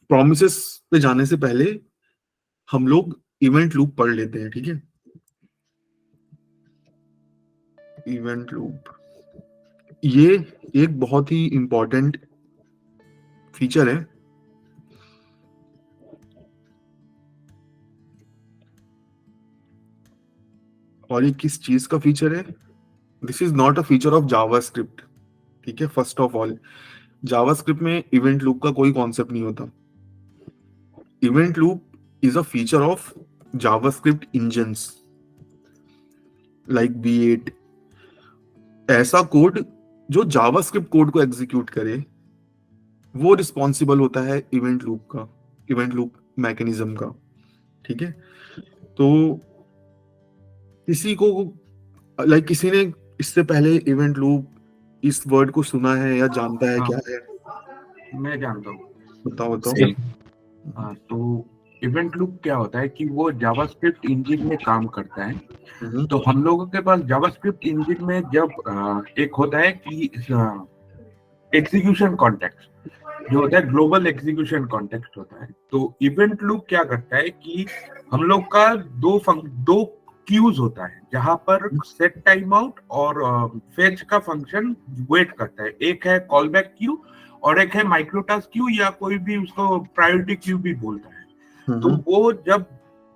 Promises पे जाने से पहले हम लोग इवेंट लूप पढ़ लेते हैं, ठीक है। इवेंट लूप ये एक बहुत ही इंपॉर्टेंट फीचर है। और ये किस चीज का फीचर है? This is not a feature of JavaScript, ठीक है। फर्स्ट ऑफ ऑल, जावास्क्रिप्ट में इवेंट लूप का कोई कॉन्सेप्ट नहीं होता। Event loop is a feature of JavaScript engines like V8। ऐसा कोड जो जावास्क्रिप्ट कोड को एग्जीक्यूट करे, वो रिस्पॉन्सिबल होता है इवेंट लूप का, इवेंट लूप मैकेनिज्म का, ठीक है। तो किसी को किसी ने इससे पहले इवेंट लूप इस वर्ड को सुना है या जानता है? हाँ, क्या है? मैं जानता हूँ। बताओ। हाँ, तो इवेंट लूप क्या होता है कि वो जावास्क्रिप्ट इंजन में काम करता है। तो हम लोगों के पास जावास्क्रिप्ट इंजन में जब एक होता है कि एग्जीक्यूशन कॉन्टेक्स्ट जो होता है, ग्लोबल एग्जीक्यूशन कॉन्टेक्स्ट होता है। तो इवेंट लूप क्या करता है कि हम लोग का दो क्यूज होता है जहां पर सेट टाइम आउट और फेच का फंक्शन वेट करता है। एक है कॉल बैक क्यू और एक है माइक्रोटास्क क्यू, या कोई भी उसको प्रायोरिटी क्यू भी बोलता है। तो वो जब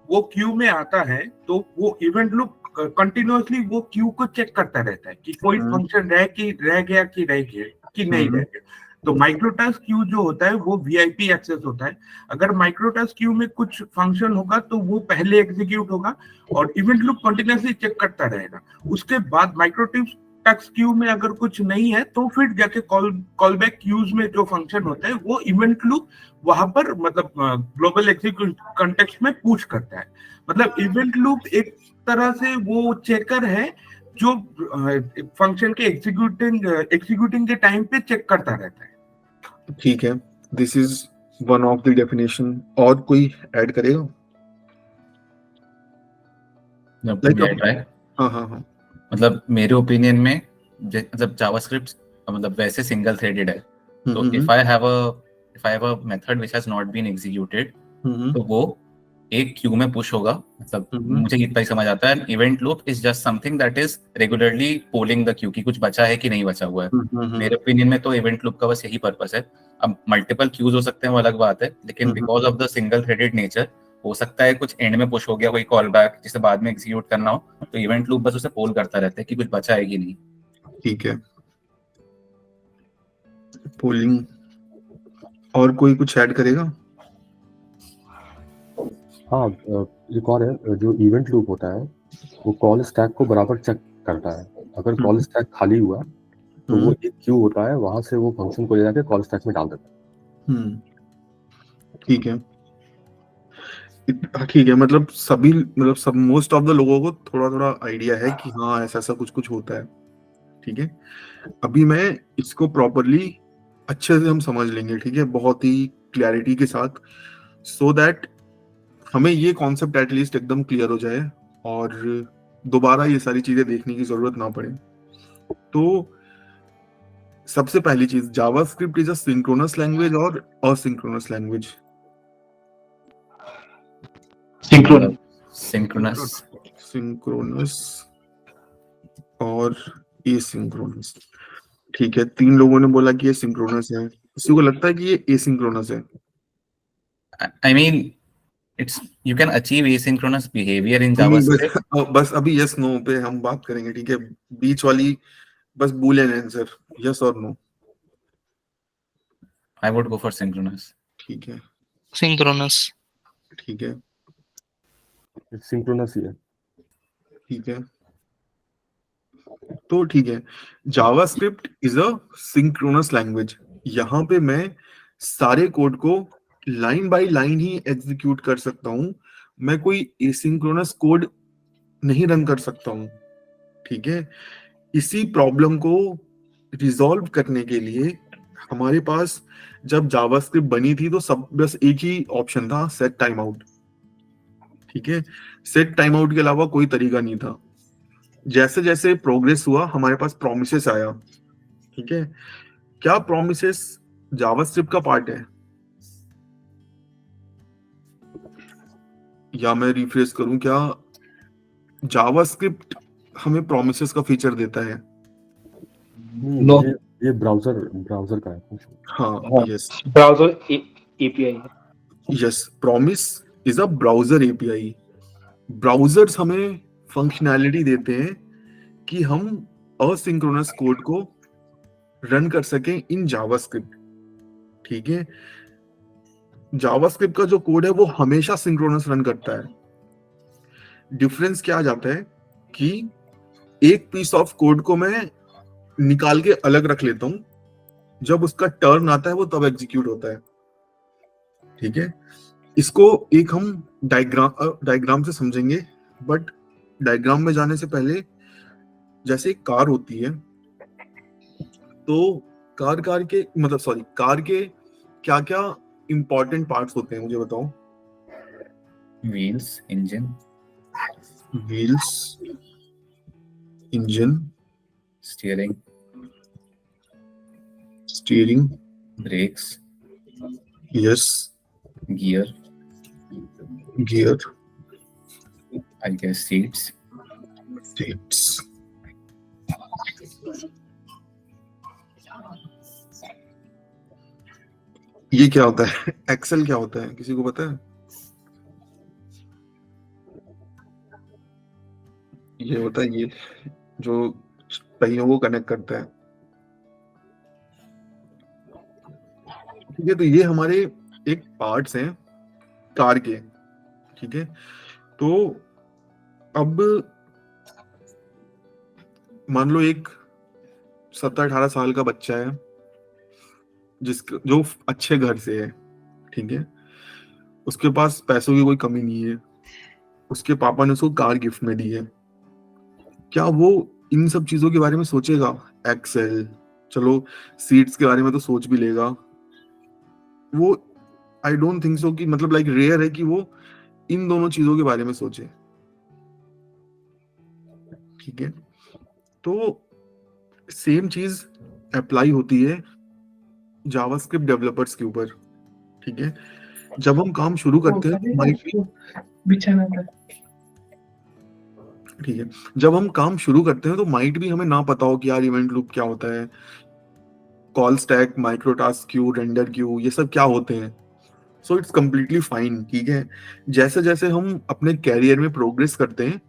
वो क्यू में आता है तो वो इवेंट लूप कंटिन्यूअसली वो क्यू को चेक करता रहता है कि कोई फंक्शन रह गया कि नहीं रह गया। तो माइक्रोटास्क क्यू जो होता है वो वीआईपी एक्सेस होता है। अगर माइक्रोटास्क क्यू में कुछ फंक्शन होगा तो वो पहले एग्जीक्यूट होगा और इवेंट लूप कंटिन्यूअसली चेक करता रहेगा। उसके बाद माइक्रोटास्क क्यू में अगर कुछ नहीं है तो फिर जाके कॉल बैक क्यूज में जो फंक्शन होता है वो इवेंट लूप वहां पर मतलब ग्लोबल एग्जीक्यूशन कॉन्टेक्स्ट में पूछ करता है। मतलब इवेंट लूप एक तरह से वो चेकर है जो फंक्शन के एग्जीक्यूटिंग के टाइम पे चेक करता रहता है। ठीक है, this is one of the definition. और कोई ऐड करेगा? हाँ। मतलब मेरे ओपिनियन में मतलब जावास्क्रिप्ट मतलब वैसे सिंगल थ्रेडेड है। तो if I have a method which has not been executed, तो वो एक क्यू में पुश होगा। मतलब मुझे इतना ही समझ आता है, event loop is just something that is regularly polling the Q कि कुछ बचा है कि नहीं बचा हुआ है। मेरे ओपिनियन में तो इवेंट लूप का बस यही पर्पस है। अब मल्टीपल क्यूज हो सकते हैं वो अलग बात है, लेकिन because of the single threaded nature हो सकता है कुछ एंड में पुश हो गया कोई कॉल बैक जिसे बाद में एग्जीक्यूट करना हो, तो इवेंट लूप बस उसे पोल करता रहता है कि कुछ बचा है कि नहीं। ठीक है, पोलिंग। और कोई कुछ ऐड करेगा? हाँ, एक और है, जो इवेंट लूप होता है वो कॉल स्टैक को बराबर चेक करता है। अगर कॉल स्टैक खाली हुआ तो वो एक क्यू होता है, वहां से वो फंक्शन को ले जाके कॉल स्टैक में डाल देता है। ठीक है, ठीक है। मतलब सब मोस्ट ऑफ द लोगों को थोड़ा थोड़ा आइडिया है कि हाँ ऐसा कुछ होता है, ठीक है। अभी मैं इसको प्रॉपरली अच्छे से हम समझ लेंगे, ठीक है, बहुत ही क्लैरिटी के साथ, सो दैट हमें ये कॉन्सेप्ट एटलीस्ट एकदम क्लियर हो जाए और दोबारा ये सारी चीजें देखने की जरूरत ना पड़े। तो सबसे पहली चीज, JavaScript is a synchronous language और असिंक्रोनस लैंग्वेज? सिंक्रोनस और एसिंक्रोनस। ठीक है, 3 लोगों ने बोला कि ये सिंक्रोनस है। किसी को लगता है कि ये एसिंक्रोनस है? I mean, you can achieve asynchronous behavior in JavaScript. बस अभी यस नो पे हम बात करेंगे, ठीक है। बीच वाली बस बूलियन आंसर, यस और no. I would go for synchronous. ठीक है, सिंक्रोनस। ठीक है, सिंक्रोनस ही है। ठीक है। तो ठीक है, JavaScript is a synchronous language. यहाँ पे मैं सारे कोड को line by line he execute कर सकता हूं, मैं कोई एसिंक्रोनस कोड नहीं रन कर सकता हूं, ठीक है। इसी प्रॉब्लम को रिजॉल्व करने के लिए हमारे पास जब जावास्क्रिप्ट बनी थी तो सब बस एक ही ऑप्शन था, सेट टाइम आउट, ठीक है। सेट टाइम आउट के अलावा कोई तरीका नहीं था। जैसे जैसे प्रोग्रेस हुआ हमारे पास प्रोमिसेस आया, ठीक है। क्या प्रोमिसेस जावास्क्रिप्ट का पार्ट है? या मैं रिफ्रेश करूं, क्या जावास्क्रिप्ट हमें प्रोमिसेस का फीचर देता है? No. ये ब्राउजर का है। हाँ, यस ब्राउजर एपीआई है। Yes, promise is a browser API. Browsers हमें फंक्शनैलिटी देते हैं कि हम असिंक्रोनस कोड को रन कर सकें इन जावास्क्रिप्ट। ठीक है, जावास्क्रिप्ट का जो कोड है वो हमेशा सिंक्रोनस रन करता है। डिफरेंस क्या आ जाता है कि एक पीस ऑफ कोड को मैं निकाल के अलग रख लेता हूं, जब उसका टर्न आता है वो तब एग्जीक्यूट होता है। ठीक है, इसको एक हम डायग्राम से समझेंगे, बट डायग्राम में जाने से पहले, जैसे एक कार होती है, तो कार के क्या क्या इंपॉर्टेंट पार्ट्स होते हैं, मुझे बताओ। Wheels, engine, wheels, engine, steering, brakes, yes, gear, I guess seats. ये क्या होता है? एक्सेल क्या होता है, किसी को पता है? ये होता है ये जो पहियों को कनेक्ट करता है। ठीक है, तो ये हमारे एक पार्ट्स हैं कार के। ठीक है, तो अब मान लो एक 17-18 साल का बच्चा है जो अच्छे घर से है। ठीक है, उसके पास पैसों की कोई कमी नहीं है, उसके पापा ने उसको कार गिफ्ट में दी है। क्या वो इन सब चीजों के बारे में सोचेगा? एक्सेल, चलो सीट्स के बारे में तो सोच भी लेगा वो। आई डोंट थिंक सो कि मतलब लाइक रेयर है कि वो इन दोनों चीजों के बारे में सोचे। ठीक है, तो सेम चीज अप्लाई होती है जावास्क्रिप्ट डेवलपर्स के ऊपर। ठीक है, जब हम काम शुरू करते हैं ठीक है, जब हम काम शुरू करते हैं तो माइट भी हमें ना पता हो कि यार इवेंट लूप क्या होता है, call stack, micro task Q, render Q, ये सब क्या होते हैं। So it's completely fine. ठीक है, जैसे जैसे हम अपने कैरियर में प्रोग्रेस करते हैं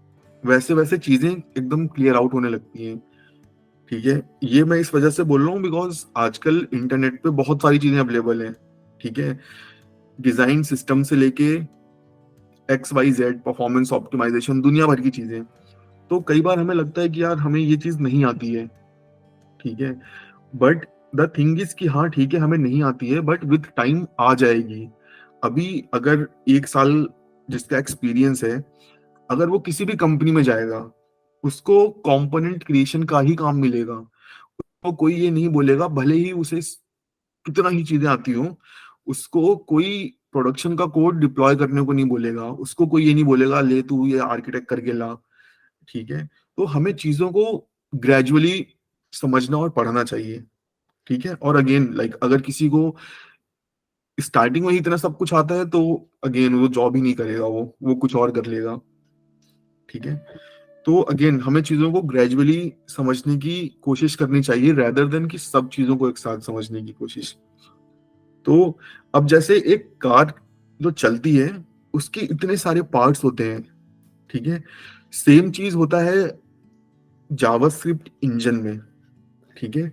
वैसे वैसे चीजें एकदम क्लियर आउट होने लगती हैं। ठीक है, ये मैं इस वजह से बोल रहा हूँ बिकॉज आजकल इंटरनेट पे बहुत सारी चीजें अवेलेबल हैं। ठीक है, डिजाइन सिस्टम से लेके XYZ परफॉर्मेंस ऑप्टिमाइजेशन, दुनिया भर की चीजें। तो कई बार हमें लगता है कि यार हमें ये चीज नहीं आती है। ठीक है, बट द थिंग इज कि हाँ ठीक है हमें नहीं आती है, बट विथ टाइम आ जाएगी। अभी अगर 1 साल जिसका एक्सपीरियंस है, अगर वो किसी भी कंपनी में जाएगा, उसको कंपोनेंट क्रिएशन का ही काम मिलेगा। तो कोई ये नहीं बोलेगा, भले ही उसे कितना ही चीजें आती हो, उसको कोई प्रोडक्शन का कोड डिप्लॉय करने को नहीं बोलेगा, उसको कोई ये नहीं बोलेगा ले तू ये आर्किटेक्ट करके ला। ठीक है, तो हमें चीजों को ग्रेजुअली समझना और पढ़ना चाहिए। ठीक है, और अगेन लाइक अगर किसी को स्टार्टिंग में ही इतना सब कुछ आता है तो अगेन वो जॉब ही नहीं करेगा, वो कुछ और कर लेगा। ठीक है, तो अगेन हमें चीजों को ग्रेजुअली समझने की कोशिश करनी चाहिए रेदर देन कि सब चीजों को एक साथ समझने की कोशिश। तो अब जैसे एक कार जो चलती है उसके इतने सारे पार्ट्स होते हैं। ठीक है, सेम चीज होता है जावास्क्रिप्ट इंजन में। ठीक है,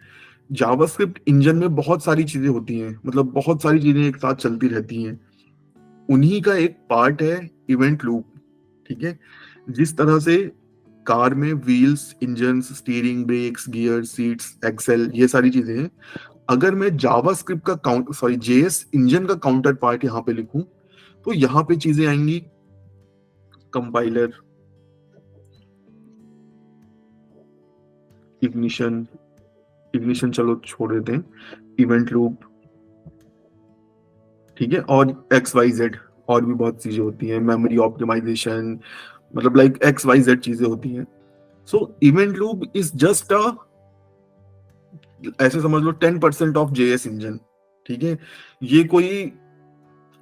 जावास्क्रिप्ट इंजन में बहुत सारी चीजें होती हैं, मतलब बहुत सारी चीजें एक साथ चलती रहती हैं। उन्हीं का एक पार्ट है इवेंट लूप। ठीक है, जिस तरह से कार में wheels, engine, steering, brakes, gear, seats, axle, ये सारी चीजें हैं। अगर मैं जावास्क्रिप्ट का जेएस इंजन का काउंटर पार्ट यहाँ पे लिखूं तो यहाँ पे चीजें आएंगी कंपाइलर, इग्निशन चलो छोड़ देते हैं, इवेंट लूप। ठीक है, और XYZ और भी बहुत चीजें होती हैं, मेमोरी ऑप्टिमाइजेशन, मतलब लाइक XYZ चीजें होती हैं। सो इवेंट लूप इज जस्ट ऐसे समझ लो 10% ऑफ JS इंजन। ठीक है, ये कोई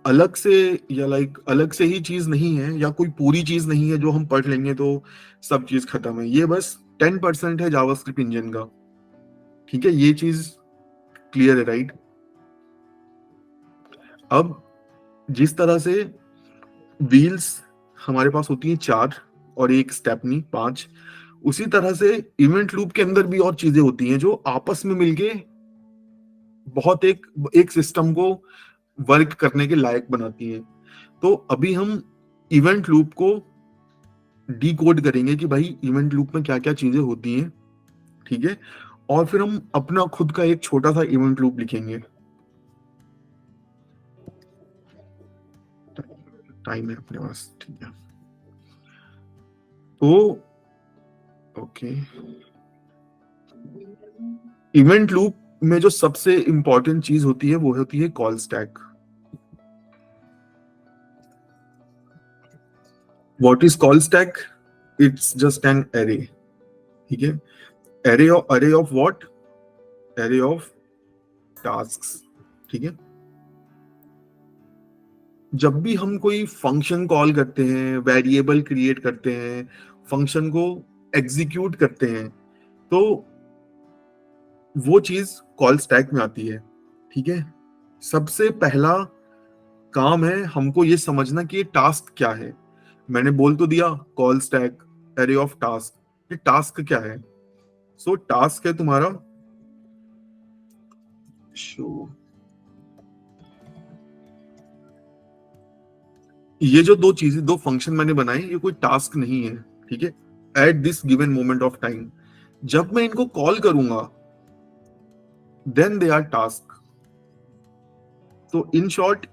अलग से या अलग से ही चीज नहीं है, या कोई पूरी चीज नहीं है जो हम पढ़ लेंगे तो सब चीज खत्म है। ये बस 10% है जावास्क्रिप्ट इंजन का। ठीक है, ये चीज क्लियर है, राइट? अब जिस तरह से व्हील्स हमारे पास होती हैं 4 और एक स्टेपनी 5, उसी तरह से इवेंट लूप के अंदर भी और चीजें होती हैं जो आपस में मिलके बहुत एक सिस्टम को वर्क करने के लायक बनाती हैं। तो अभी हम इवेंट लूप को डीकोड करेंगे कि भाई इवेंट लूप में क्या क्या चीजें होती हैं, ठीक है, और फिर हम अपना खुद का एक छोटा सा इवेंट लूप लिखेंगे। टाइम है अपने पास, ठीक है। तो ओके, इवेंट लूप में जो सबसे इंपॉर्टेंट चीज होती है वो होती है call stack. What is call stack? It's just an array, ठीक है। Array of what? Array of tasks, ठीक है। जब भी हम कोई फंक्शन कॉल करते हैं, वेरिएबल क्रिएट करते हैं, फंक्शन को एग्जीक्यूट करते हैं, तो वो चीज कॉल स्टैक में आती है, ठीक है। सबसे पहला काम है हमको ये समझना कि ये टास्क क्या है। मैंने बोल तो दिया call stack, array of task. ये टास्क क्या है? सो टास्क है तुम्हारा शो। ये जो दो चीजें, दो फंक्शन मैंने बनाए, ये कोई टास्क नहीं है, ठीक है। At this given moment of time, जब मैं इनको कॉल करूंगा देन दे आर टास्क। तो in short,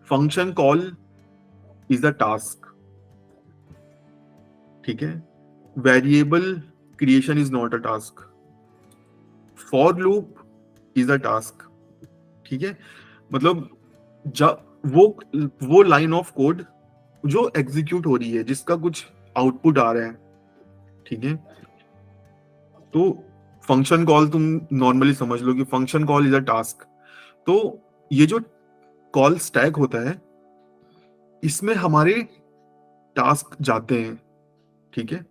function call is the task, ठीक है। Variable creation is not a task. For loop is a task, ठीक है। मतलब जब वो लाइन ऑफ कोड जो एग्जीक्यूट हो रही है, जिसका कुछ आउटपुट आ रहा है, ठीक है। तो फंक्शन कॉल तुम नॉर्मली समझ लो कि function call is a task. तो ये जो कॉल स्टैक होता है, इसमें हमारे टास्क जाते हैं, ठीक है।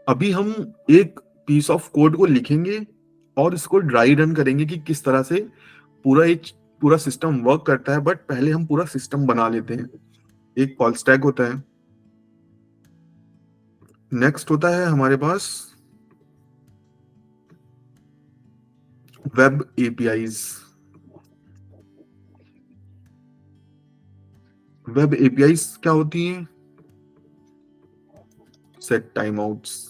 अभी हम एक पीस ऑफ कोड को लिखेंगे और इसको ड्राई रन करेंगे कि किस तरह से पूरा सिस्टम वर्क करता है। बट पहले हम पूरा सिस्टम बना लेते हैं। एक कॉल स्टैक होता है, नेक्स्ट होता है हमारे पास वेब एपीआईज। वेब एपीआईज क्या होती हैं? Set time outs,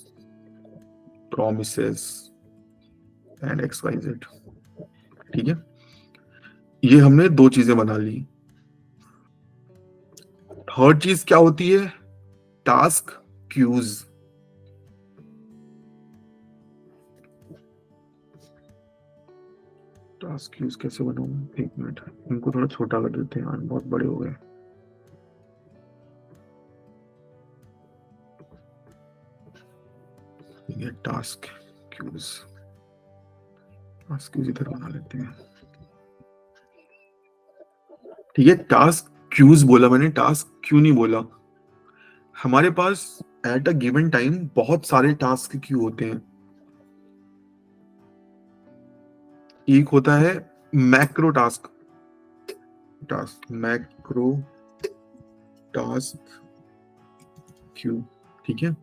promises and XYZ, ठीक है। ये हमने दो चीजें बना ली। थर्ड चीज क्या होती है? Task cues. टास्क क्यूज कैसे बनाऊं? एक मिनट, इनको थोड़ा छोटा कर देते हैं, बहुत बड़े हो गए। ये टास्क क्यूज इधर बना लेते हैं, ठीक है। टास्क क्यूज बोला मैंने, टास्क क्यू नहीं बोला। हमारे पास एट अ गिवन टाइम बहुत सारे टास्क क्यू होते हैं। एक होता है macro task macro task queue, ठीक है।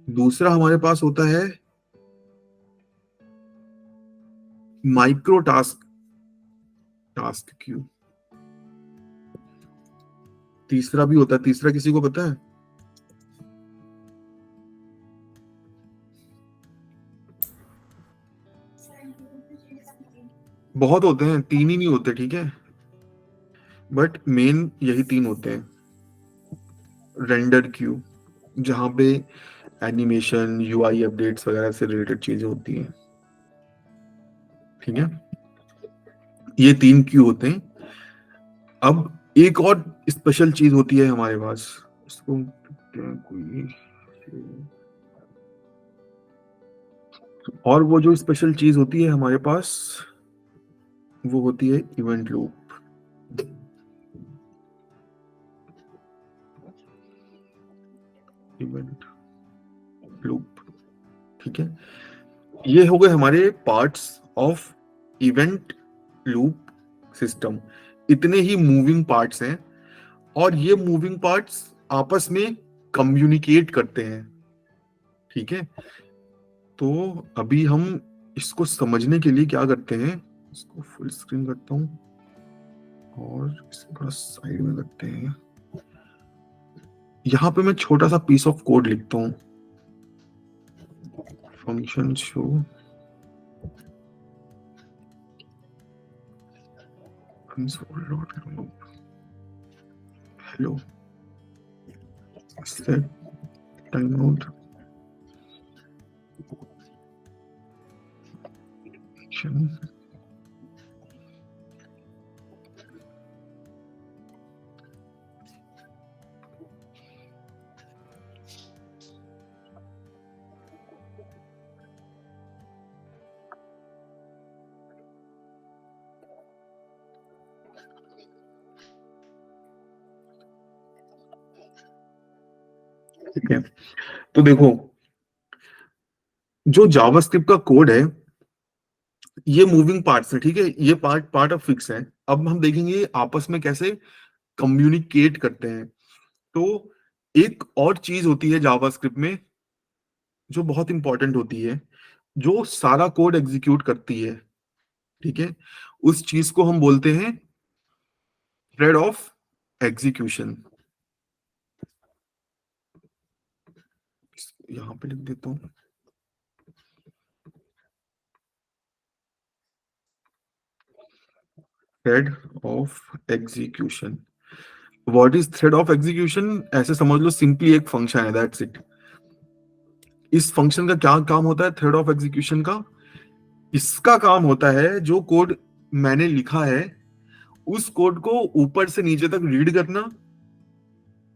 दूसरा हमारे पास होता है माइक्रो टास्क क्यू। तीसरा भी होता है, तीसरा किसी को पता है? बहुत होते हैं, 3 ही नहीं होते, ठीक है। बट मेन यही 3 होते हैं। रेंडर क्यू, जहां पे एनिमेशन, यूआई अपडेट्स वगैरह से रिलेटेड चीजें होती हैं, ठीक है। ये 3 क्यू होते हैं। अब एक और स्पेशल चीज होती है हमारे पास, इसको कोई, और वो जो स्पेशल चीज होती है हमारे पास वो होती है इवेंट लूप। इवेंट लूप, ठीक है। ये हो गए हमारे parts of event loop system. इतने ही मूविंग पार्ट्स हैं और ये मूविंग पार्ट्स आपस में कम्युनिकेट करते हैं, ठीक है। तो अभी हम इसको समझने के लिए क्या करते हैं, इसको फुल स्क्रीन करता हूं और इसको थोड़ा साइड में करते हैं। यहां पे मैं छोटा सा पीस ऑफ कोड लिखता हूं, function show hello set timeout action। ठीक है, तो देखो जो जावास्क्रिप्ट का कोड है ये मूविंग पार्ट्स है, ठीक है। ये पार्ट ऑफ फिक्स है। अब हम देखेंगे आपस में कैसे कम्युनिकेट करते हैं। तो एक और चीज होती है जावास्क्रिप्ट में जो बहुत इंपॉर्टेंट होती है, जो सारा कोड एग्जीक्यूट करती है, ठीक है। उस चीज को हम बोलते हैं थ्रेड ऑफ एग्जीक्यूशन। यहां पे लिख देता हूं, thread of execution. What is thread of execution? ऐसे समझ लो सिंपली एक फंक्शन है, दैट्स इट। इस फंक्शन का क्या काम होता है थ्रेड ऑफ एग्जीक्यूशन का? इसका काम होता है जो कोड मैंने लिखा है उस कोड को ऊपर से नीचे तक रीड करना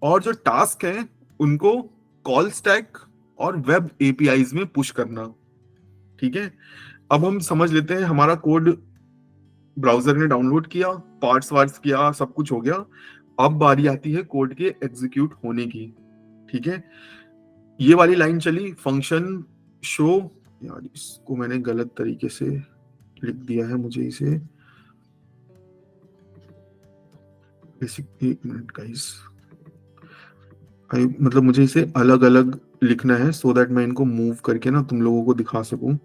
और जो टास्क है उनको कॉल स्टैक और वेब एपीआईज में पुश करना, ठीक है। अब हम समझ लेते हैं, हमारा कोड ब्राउजर ने डाउनलोड किया, पार्ट्स वार्ट्स किया, सब कुछ हो गया। अब बारी आती है कोड के एग्जीक्यूट होने की, ठीक है। ये वाली लाइन चली, फंक्शन शो, यार इसको मैंने गलत तरीके से लिख दिया है, मुझे इसे बेसिक, एक मिनट गाइस, मतलब मुझे इसे अलग अलग लिखना है सो दैट मैं इनको मूव करके ना तुम लोगों को दिखा सकूं।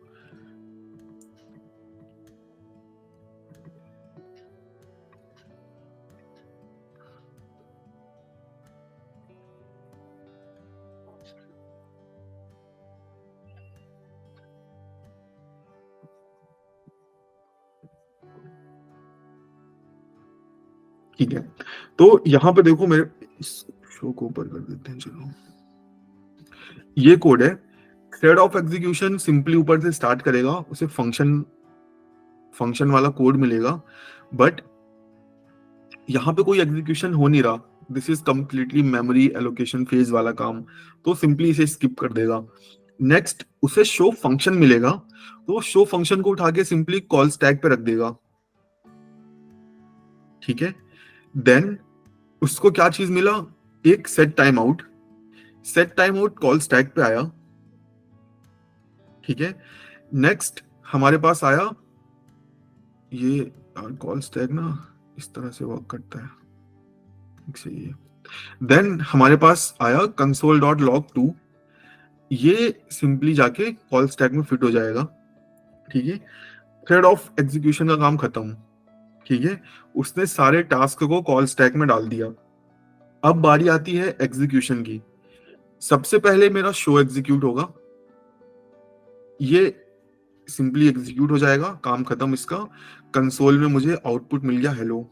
ठीक है, तो यहां पे देखो, मेरे इस शो को ऊपर कर देते हैं, चलो। ये कोड है, थ्रेड ऑफ एग्जीक्यूशन सिंपली ऊपर से स्टार्ट करेगा, उसे फंक्शन वाला कोड मिलेगा, बट यहां पे कोई एग्जीक्यूशन हो नहीं रहा। This is completely memory allocation phase वाला काम, तो सिंपली इसे स्किप कर देगा। नेक्स्ट उसे शो फंक्शन मिलेगा, तो शो फंक्शन को उठा के सिंपली कॉल स्टैक पे रख देगा, ठीक है। देन उसको क्या चीज मिला, एक set time out. Set time out call stack पे आया, ठीक है। नेक्स्ट हमारे पास आया ये कॉल स्टैक ना इस तरह से वर्क करता है, ठीक सही है। देन हमारे पास आया console.log2, ये सिंपली जाके कॉल स्टैक में फिट हो जाएगा, ठीक है। थ्रेड ऑफ एग्जीक्यूशन का काम खत्म, ठीक है। उसने सारे टास्क को कॉल स्टैक में डाल दिया। अब बारी आती है एग्जीक्यूशन की। सबसे पहले मेरा शो एग्जीक्यूट होगा, ये सिंपली एग्जीक्यूट हो जाएगा, काम खत्म इसका। कंसोल में मुझे आउटपुट मिल गया hello.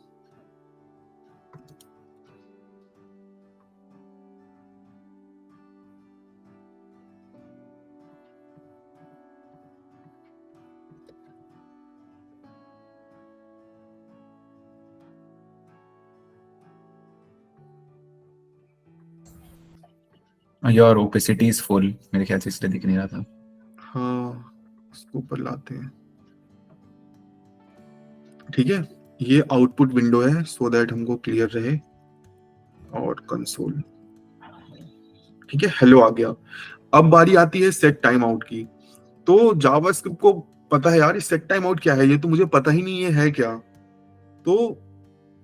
Your opacity is full, मेरे ख्याल से इसलिए दिख नहीं रहा था। हाँ, इसको ऊपर लाते हैं, ठीक है। ये आउटपुट विंडो है सो दैट हमको क्लियर रहे, और कंसोल, ठीक है, हेलो आ गया। अब बारी आती है सेट टाइम आउट की। तो जावास्क्रिप्ट को पता है यार सेट टाइम आउट क्या है, ये तो मुझे पता ही नहीं है क्या। तो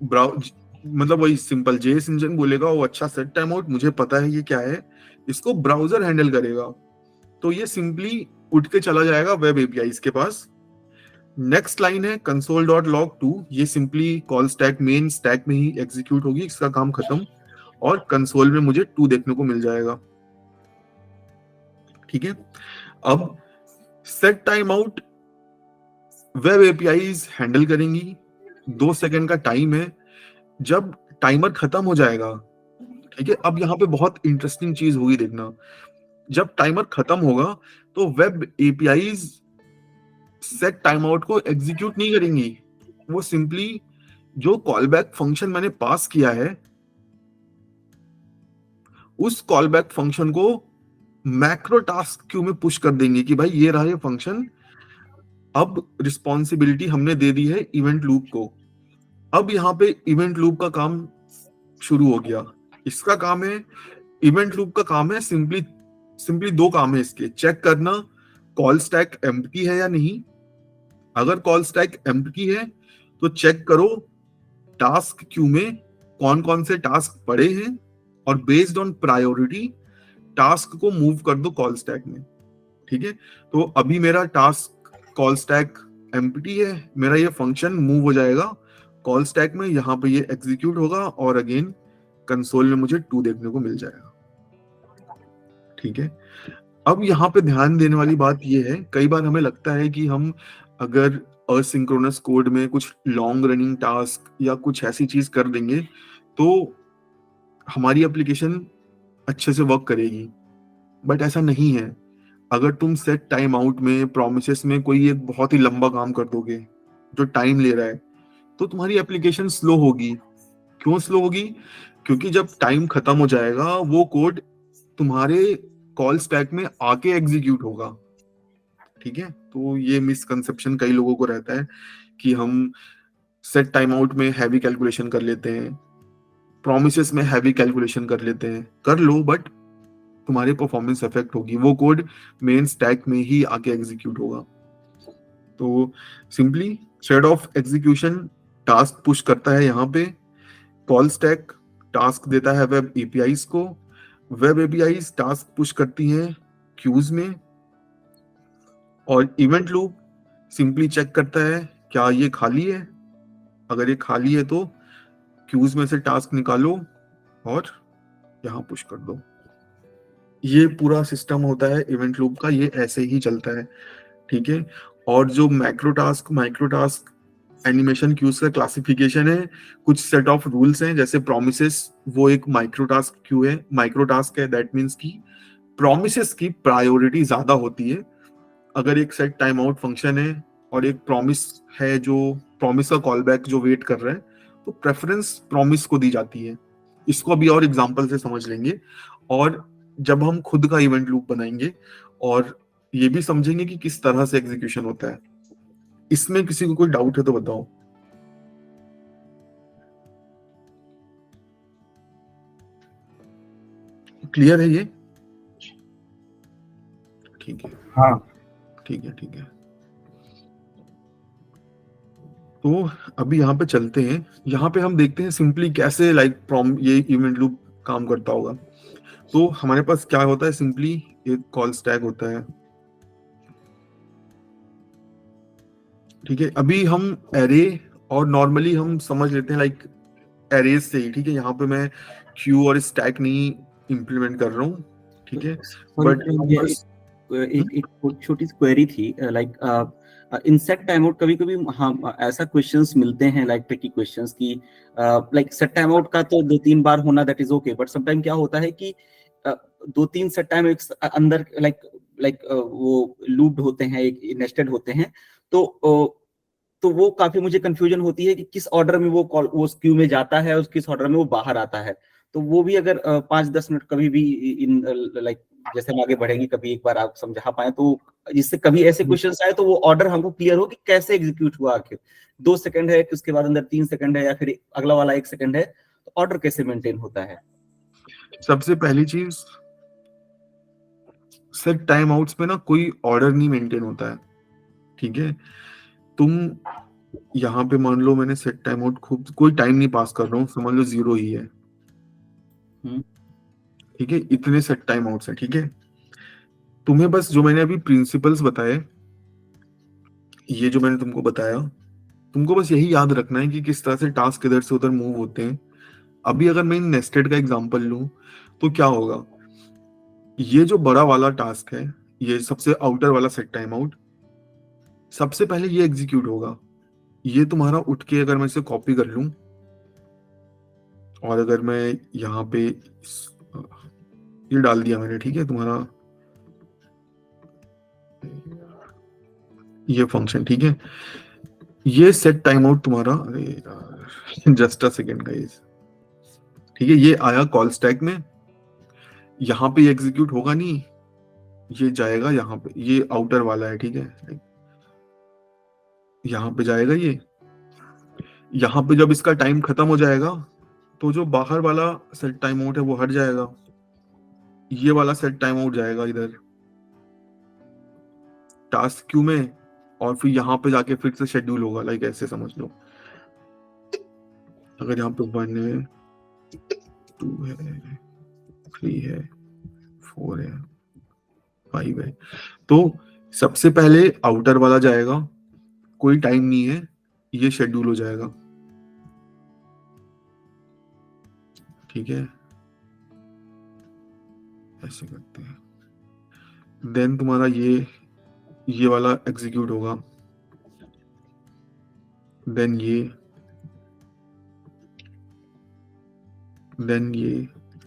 मतलब वही सिंपल जेएस इंजन बोलेगा वो अच्छा सेट टाइम आउट, मुझे पता है ये क्या है, इसको ब्राउजर हैंडल करेगा। तो ये सिंपली उठ के चला जाएगा वेब एपीआई के पास। नेक्स्ट लाइन है console.log2, ये simply call stack main stack में ही एग्जीक्यूट होगी, इसका काम खत्म, और कंसोल में मुझे 2 देखने को मिल जाएगा। ठीक है, अब set time out web APIs handle करेंगी। 2 सेकंड का टाइम है, जब टाइमर खत्म हो जाएगा, ठीक है, अब यहाँ पे बहुत इंटरेस्टिंग चीज होगी देखना। जब टाइमर खत्म होगा तो web APIs set time out को एग्जीक्यूट नहीं करेंगी, वो सिंपली जो कॉलबैक फंक्शन मैंने पास किया है उस कॉलबैक फंक्शन को मैक्रो टास्क क्यू में पुश कर देंगे कि भाई ये रहा ये फंक्शन। अब रिस्पॉन्सिबिलिटी हमने दे दी है इवेंट लूप को। अब यहाँ पे इवेंट लूप का काम शुरू हो गया। इसका काम है, इवेंट लूप का काम है सिंपली 2 काम है इसके, चेक करना कॉल स्टैक एम्प्टी है या नहीं। अगर कॉल स्टैक एम्प्टी है तो चेक करो टास्क क्यू में कौन कौन से टास्क पड़े हैं, और बेस्ड ऑन प्रायोरिटी टास्क को मूव कर दो कॉल स्टैक में। ठीक है, तो अभी मेरा टास्क कॉल स्टैक एम्प्टी है, मेरा ये फंक्शन मूव हो जाएगा कॉल स्टैक में, यहाँ पे ये एग्जीक्यूट होगा और अगेन कंसोल में मुझे 2 देखने को मिल जाएगा। ठीक है, अब यहाँ पे ध्यान देने वाली बात ये है, कई बार हमें लगता है कि हम अगर असिंक्रोनस कोड में कुछ लॉन्ग रनिंग टास्क या कुछ ऐसी चीज कर देंगे तो हमारी एप्लीकेशन अच्छे से वर्क करेगी, बट ऐसा नहीं है। अगर तुम सेट टाइम आउट में प्रोमिसेस में कोई एक बहुत ही लंबा काम कर दोगे जो टाइम ले रहा है, तो तुम्हारी एप्लीकेशन स्लो होगी। क्यों स्लो होगी? क्योंकि जब टाइम खत्म हो जाएगा वो कोड तुम्हारे कॉल स्टैक में आके एग्जीक्यूट होगा। ठीक है, तो ये मिसकंसेप्शन कई लोगों को रहता है कि हम सेट टाइम आउट में हैवी कैलकुलेशन कर लेते हैं, प्रोमिसेस में हैवी कैलकुलेशन कर लेते हैं। कर लो, बट तुम्हारी परफॉर्मेंस इफेक्ट होगी, वो कोड मेन स्टैक में ही आके एग्जीक्यूट होगा। तो simply thread of execution task push करता है, यहाँ पे कॉल स्टैक टास्क देता है वेब एपीआईज को, वेब एपीआईज टास्क पुश करती हैं क्यूज में, और इवेंट लूप सिंपली चेक करता है क्या ये खाली है। अगर ये खाली है तो क्यूज में से टास्क निकालो और यहाँ पुश कर दो। ये पूरा सिस्टम होता है इवेंट लूप का, ये ऐसे ही चलता है। ठीक है, और जो macro task micro task animation queues का क्लासिफिकेशन है, कुछ सेट ऑफ रूल्स हैं, जैसे प्रोमिसेस वो एक माइक्रो टास्क क्यू है, माइक्रो टास्क है, दैट मीन्स की प्रोमिसेस की प्रायोरिटी ज्यादा होती है। अगर एक सेट टाइम आउट फंक्शन है और एक प्रॉमिस है जो प्रॉमिस का कॉल बैक जो वेट कर रहा है, तो प्रेफरेंस प्रॉमिस को दी जाती है। इसको अभी और एग्जांपल से समझ लेंगे, और जब हम खुद का इवेंट लूप बनाएंगे और ये भी समझेंगे कि किस तरह से एग्जीक्यूशन होता है। इसमें किसी को कोई डाउट है तो बताओ। क्लियर है ये? ठीक है, हाँ ठीक है, ठीक है। तो अभी यहाँ पे चलते हैं, यहाँ पे हम देखते हैं सिंपली कैसे ये इवेंट लूप काम करता होगा। तो हमारे पास क्या होता है, सिंपली एक कॉल स्टैक होता है। ठीक है, अभी हम एरे और नॉर्मली हम समझ लेते हैं लाइक एरेज से ही। ठीक है, यहाँ पे मैं क्यू और स्टैक नहीं इम्प्लीमेंट कर रहा हूँ। ठीक है, बट एक छोटी सी क्वेरी थी, like in set time out कभी कभी हाँ ऐसा क्वेश्चंस मिलते हैं, लाइक ट्रिकी क्वेश्चंस की लाइक सेट टाइम आउट का तो 2-3 बार होना that is okay, but sometime क्या होता है कि 2-3 सेट टाइम अंदर लाइक वो लूप्ड होते हैं, एक नेस्टेड होते हैं, तो वो काफी मुझे कंफ्यूजन होती है कि किस ऑर्डर में वो क्यू में जाता है और किस ऑर्डर में वो बाहर आता है। तो वो भी अगर 5-10 मिनट कभी भी इन लाइक जैसे हम आगे बढ़ेंगे कभी एक बार आप समझा पाए तो जिससे कभी ऐसे क्वेश्चंस आए तो वो ऑर्डर हमको क्लियर हो कि कैसे एग्जीक्यूट हुआ, आखिर 2 सेकंड है कि उसके बाद अंदर 3 सेकंड है या फिर अगला वाला 1 सेकंड है, तो ऑर्डर कैसे मेंटेन होता है? सबसे पहली चीज, सेट टाइम आउट्स में ना कोई ऑर्डर नहीं मेंटेन होता है, ठीक है। तुम यहाँ पे मान लो मैंने सेट टाइम आउट, खूब कोई टाइम नहीं पास कर रहा हूँ, समझ लो 0 ही है, ठीक है। इतने सेट टाइम आउट्स है, ठीक है। तुम्हें बस जो मैंने अभी प्रिंसिपल्स बताए, ये जो मैंने तुमको बताया, तुमको बस यही याद रखना है कि किस तरह से टास्क इधर से उधर मूव होते हैं। अभी अगर मैं नेस्टेड का एग्जांपल लूं तो क्या होगा, ये जो बड़ा वाला टास्क है, ये सबसे आउटर वाला सेट टाइम आउट, सबसे पहले ये एग्जीक्यूट होगा। ये तुम्हारा उठ के अगर मैं इसे कॉपी कर लूं और अगर मैं यहाँ पे ये डाल दिया मैंने, ठीक है, तुम्हारा ये फंक्शन, ठीक है, ये सेट टाइम आउट तुम्हारा, अरे जस्ट अ सेकेंड गाइस, ठीक है, ये आया कॉल स्टैक में, यहाँ पे एग्जीक्यूट होगा नहीं, ये जाएगा यहाँ पे, ये आउटर वाला है, ठीक है, यहाँ पे जाएगा ये, यहाँ पे जब इसका टाइम खत्म हो जाएगा तो जो बाहर वाला सेट टाइम आउट है वो हट जाएगा, ये वाला सेट टाइम आउट जाएगा इधर टास्क क्यू में, और फिर यहाँ पे जाके फिर से शेड्यूल होगा, लाइक ऐसे समझ लो। अगर यहाँ पे 1 है, 2 है, 3 है, 4 है, 5 है, तो सबसे पहले आउटर वाला जाएगा, कोई टाइम नहीं है, ये शेड्यूल हो जाएगा, ठीक है, ऐसे करते हैं। देन तुम्हारा ये वाला एग्जीक्यूट होगा, देन ये,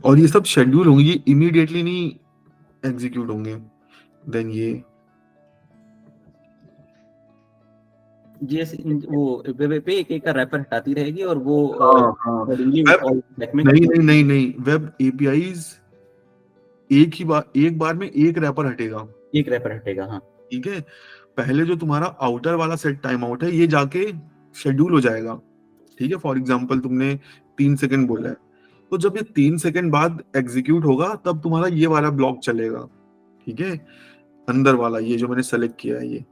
और ये सब शेड्यूल होंगे, ये इमीडिएटली नहीं एग्जीक्यूट होंगे। देन ये जैसे वो वेब पे एक का रैपर हटाती रहेगी और वो नहीं, वेब एपीआईज एक बार में एक रैपर हटेगा, एक रैपर हटेगा, हाँ, ठीक है। पहले जो तुम्हारा आउटर वाला सेट टाइम आउट है, ये जाके शेड्यूल हो जाएगा, ठीक है। फॉर एग्जांपल तुमने 3 सेकंड बोला है, तो जब ये 3 सेकंड बाद एग्जीक्यूट होगा तब तुम्हारा ये वाला ब्लॉक चलेगा, ठीक है, अंदर वाला, ये जो मैंने सेलेक्ट किया है ये,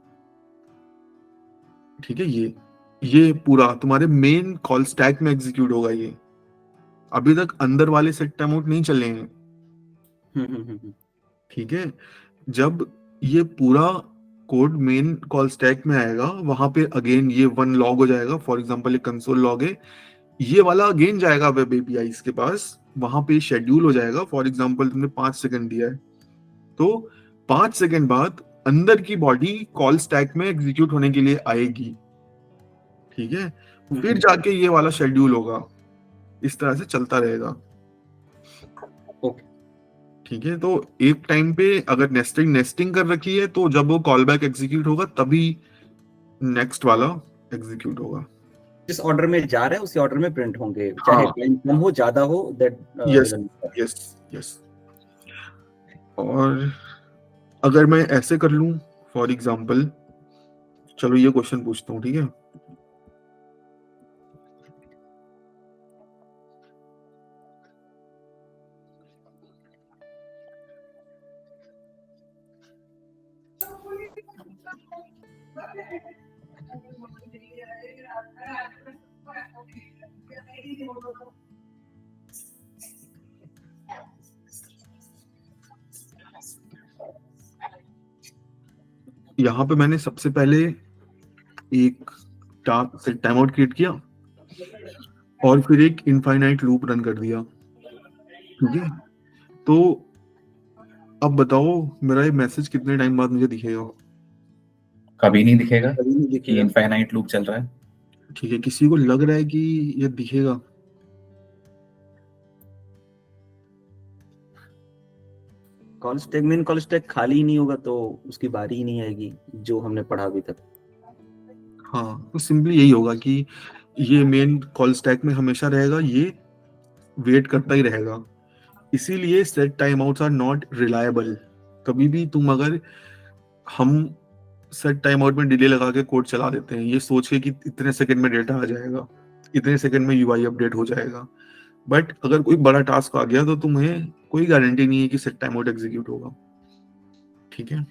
ठीक है, ये पूरा तुम्हारे मेन कॉल स्टैक में एग्जीक्यूट होगा। ये अभी तक अंदर वाले सेट टाइम आउट नहीं चले हैं, ठीक है। जब ये पूरा कोड मेन कॉल स्टैक में आएगा, वहां पे अगेन ये 1 लॉग हो जाएगा, फॉर एग्जांपल ये कंसोल लॉग है, ये वाला अगेन जाएगा वेब एपीआईज के पास, वहां पे शेड्यूल हो जाएगा। फॉर एग्जांपल तुमने 5 सेकंड दिया है, तो 5 सेकंड बाद अंदर की बॉडी कॉल स्टैक में एग्जीक्यूट होने के लिए आएगी, ठीक है, फिर जाके ये वाला शेड्यूल होगा, इस तरह से चलता रहेगा, ठीक है। तो एक टाइम पे अगर नेस्टिंग कर रखी है, तो जब वो कॉल बैक एग्जीक्यूट होगा तभी नेक्स्ट वाला एग्जीक्यूट होगा। जिस ऑर्डर में जा रहा है उसी ऑर्डर में प्रिंट होंगे, चाहे टाइम कम हो ज्यादा हो, दैट यस। और अगर मैं ऐसे कर लूं, फॉर एग्जांपल, चलो ये क्वेश्चन पूछता हूँ, ठीक है, यहाँ पे मैंने सबसे पहले एक टाइम आउट क्रिएट किया और फिर एक इनफाइनाइट लूप रन कर दिया, ठीक है। तो अब बताओ मेरा ये मैसेज कितने टाइम बाद मुझे दिखेगा? कभी नहीं दिखेगा कि इनफाइनाइट लूप चल रहा है, ठीक है। किसी को लग रहा है कि ये दिखेगा? कॉल स्टैक खाली ही नहीं होगा तो उसकी बारी ही नहीं आएगी, जो हमने पढ़ा अभी तक। हाँ, तो सिंपली यही होगा कि ये मेन कॉल स्टैक में हमेशा रहेगा, ये वेट करता ही रहेगा। इसीलिए set time outs are not reliable. कभी भी तुम अगर हम सेट टाइम आउट में डिले लगा के कोड चला देते हैं, ये सोच के कि इतने सेकंड में डेटा आ जाएगा, इतने सेकंड में यूआई अपडेट हो जाएगा। बट अगर कोई बड़ा टास्क आ गया तो तुम्हें कोई गारंटी नहीं है कि सेट टाइम आउट एग्जीक्यूट होगा। ठीक है,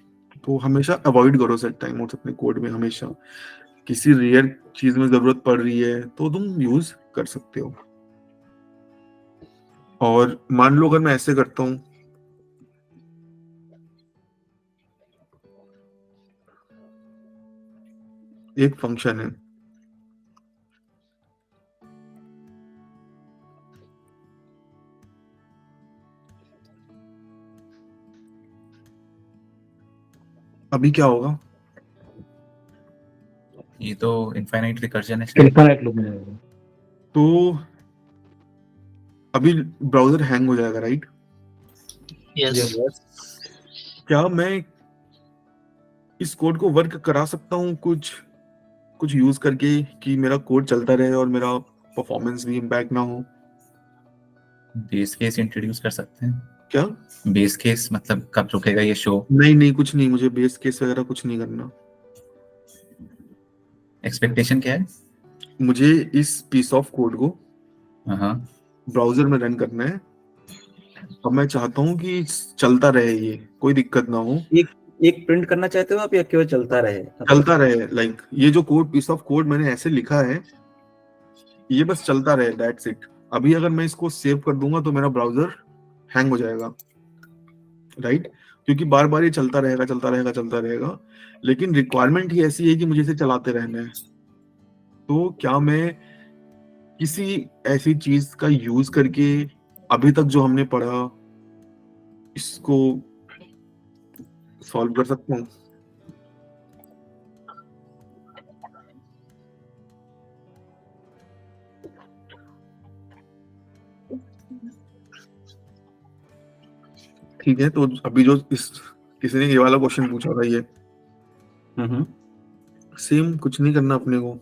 तो हमेशा अवॉइड करो सेट टाइम आउट अपने कोड में। हमेशा किसी रेयर चीज में जरूरत पड़ रही है तो तुम यूज कर सकते हो। और मान लो अगर मैं ऐसे करता हूं, एक फंक्शन है, अभी क्या होगा? ये तो इनफाइनाइट रिकर्जन है। इनफाइनाइट लूप में जाएगा। तो अभी ब्राउजर हैंग हो जाएगा, राइट? यस, क्या मैं इस कोड को वर्क करा सकता हूँ कुछ यूज करके कि मेरा कोड चलता रहे और मेरा परफॉर्मेंस भी इम्पैक्ट ना हो? बेस केस इंट्रोड्यूस कर सकते हैं। क्या? बेस केस मतलब कब रुकेगा ये शो? नहीं, कुछ नहीं, मुझे बेस केस वगैरह कुछ नहीं करना। एक्सपेक्टेशन क्या है? मुझे इस पीस ऑफ कोड को हाँ, ब्राउजर में रन करना है और मैं चाहता हूँ कि चलता रहे, ये कोई दिक्कत ना हो। एक प्रिंट करना चाहते हो आप या केवल चलता रहे? चलता रहे, लाइक ये जो कोड पीस ऑफ कोड मैंने ऐसे लिखा है, ये बस चलता रहे, दैट्स इट। अभी अगर मैं इसको सेव कर दूंगा तो मेरा ब्राउजर हैंग हो जाएगा, राइट? क्योंकि बार बार ये चलता रहेगा। लेकिन रिक्वायरमेंट ही ऐसी है कि मुझे इसे चलाते रहना है। तो क्या मैं किसी ऐसी चीज का यूज करके अभी तक जो हमने पढ़ा इसको सॉल्व कर सकता हूँ? ठीक है, तो अभी जो किसी ने ये वाला क्वेश्चन पूछा था, ये सेम कुछ नहीं करना अपने को।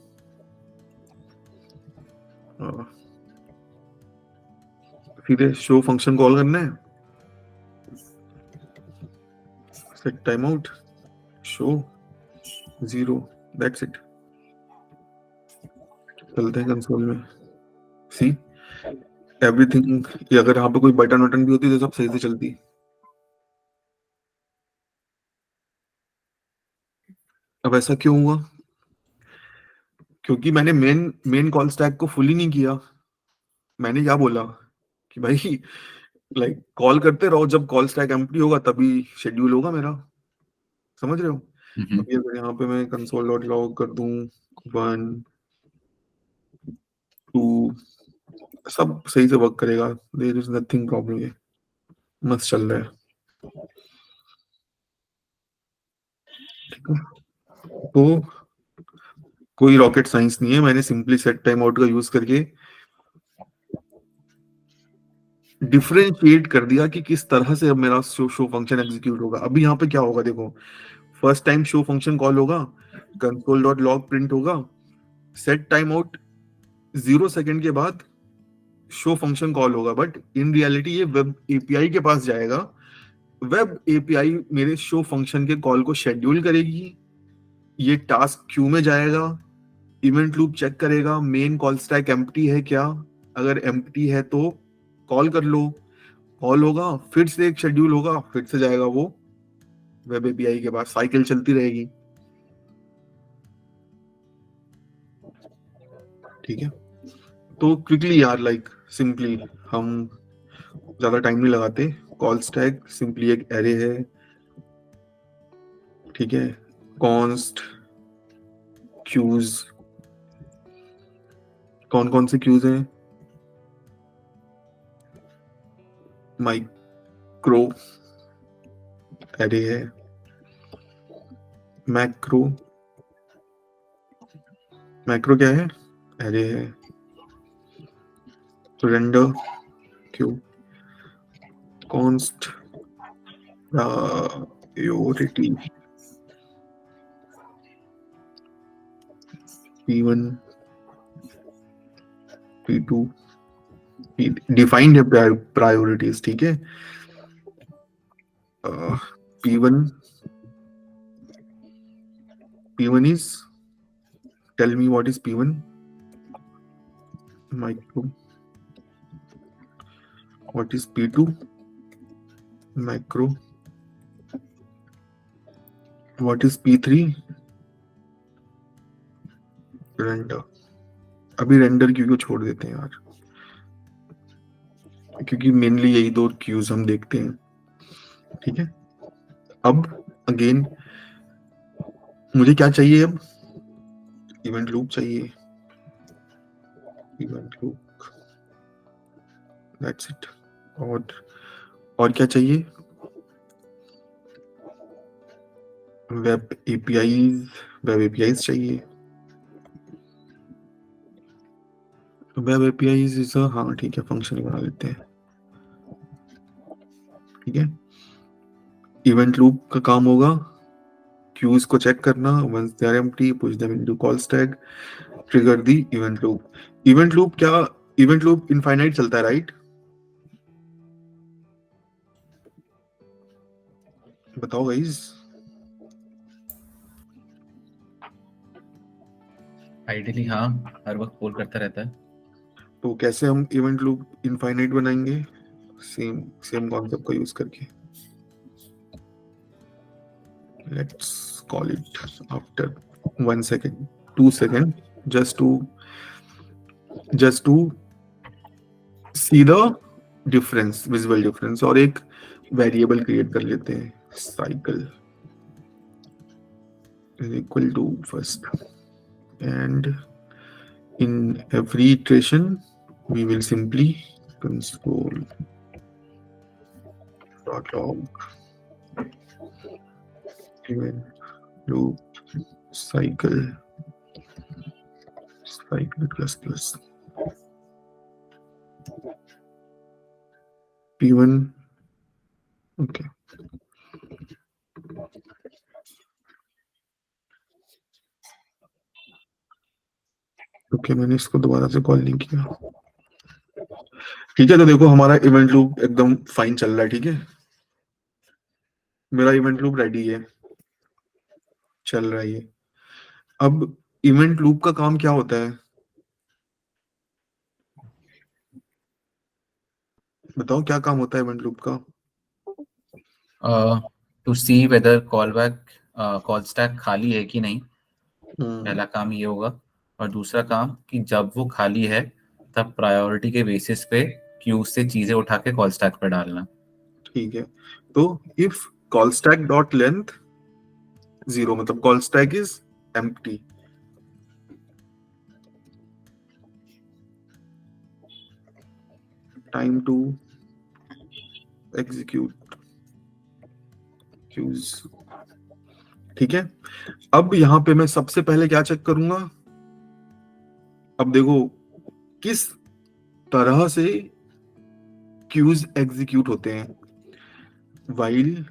सीधे शो फंक्शन कॉल करना है, set time out show 0, that's it. चलते हैं कंसोल में, सी एवरीथिंग। अगर यहाँ पे कोई बटन वटन भी होती तो सब सही से चलती। अब ऐसा क्यों हुआ? क्योंकि मैंने मेन कॉल स्टैक को फुली नहीं किया। मैंने क्या बोला कि भाई लाइक कॉल करते रहो, जब कॉल स्टैक एम्प्टी होगा तभी शेड्यूल होगा मेरा। समझ रहे हो? अभी अगर यहाँ पे मैं कंसोल डॉट लॉग कर दूं 1 2, सब सही से वर्क करेगा, देयर इज नथिंग प्रॉब्लम, ये मस्त चल रहा है। ठीक है, तो कोई रॉकेट साइंस नहीं है। मैंने सिंपली सेट टाइम आउट का यूज करके डिफरेंशिएट कर दिया कि किस तरह से अब मेरा शो फंक्शन एग्जीक्यूट होगा। अभी यहाँ पे क्या होगा देखो, first time show function call होगा, कंसोल डॉट लॉग प्रिंट होगा, सेट टाइम आउट 0 सेकंड के बाद शो फंक्शन कॉल होगा। बट इन रियलिटी ये वेब एपीआई के पास जाएगा, वेब एपीआई मेरे शो फंक्शन के कॉल को शेड्यूल करेगी, ये टास्क क्यू में जाएगा, इवेंट लूप चेक करेगा मेन कॉल स्टैक एम्प्टी है क्या, अगर एम्प्टी है तो कॉल कर लो, कॉल होगा फिर से एक शेड्यूल होगा, फिर से जाएगा वो वेब एपीआई के पास, साइकिल चलती रहेगी। ठीक है, तो क्विकली यार, लाइक सिंपली हम ज्यादा टाइम नहीं लगाते। कॉल स्टैक सिंपली एक एरे है, ठीक है, कॉन्स्ट क्यूज, कौन कौन से क्यूज हैं? माइक्रो एरे है, मैक्रो क्या है? एरे है, render Q, const priority P1 P2 defined है प्रायोरिटीज, ठीक है। P1 P1 is, tell me what is P1? Micro. What is P2? Macro. What is P3? Render. अभी रेंडर क्यू को छोड़ देते हैं यार, क्योंकि मेनली यही दो क्यूज हम देखते हैं, ठीक है। अब अगेन मुझे क्या चाहिए, अब इवेंट लूप चाहिए, इवेंट लूप, दैट्स इट। और क्या चाहिए, वेब एपीआईज चाहिए। वेब एपीआईज इज, हाँ ठीक है, फंक्शन बना लेते हैं, ठीक है। इवेंट लूप का काम होगा क्यूज को चेक करना, once they are empty push them into call stack, trigger the event loop. Event loop क्या, इवेंट लूप इनफाइनाइट चलता है, राइट? बताओ गाइस। आइडियली हाँ, हर वक्त कॉल करता रहता है। तो कैसे हम इवेंट लूप इनफाइनाइट बनाएंगे? सेम कॉन्सेप्ट को यूज करके। Let's call it after 1 second 2 second just to see the difference, visual difference। और एक वेरिएबल क्रिएट कर लेते हैं, cycle is equal to first, and in every iteration we will simply console.log event loop cycle plus P1, okay। Okay, मैंने इसको दोबारा से call नहीं किया, ठीक है। तो देखो हमारा इवेंट लूप एकदम फाइन चल रहा है, ठीक है। मेरा इवेंट लूप रेडी है, चल रहा है। अब इवेंट लूप का काम क्या होता है, बताओ क्या काम होता है इवेंट लूप का? To see whether call stack खाली है कि नहीं, पहला काम ये होगा। और दूसरा काम कि जब वो खाली है तब प्रायोरिटी के बेसिस पे क्यू से चीजें उठा के कॉल स्टैक पे डालना, ठीक है। तो if call stack dot length 0, मतलब call stack is empty, time to execute queues, ठीक है। अब यहां पे मैं सबसे पहले क्या चेक करूंगा, अब देखो किस तरह से क्यूज एग्जीक्यूट होते हैं। वाइल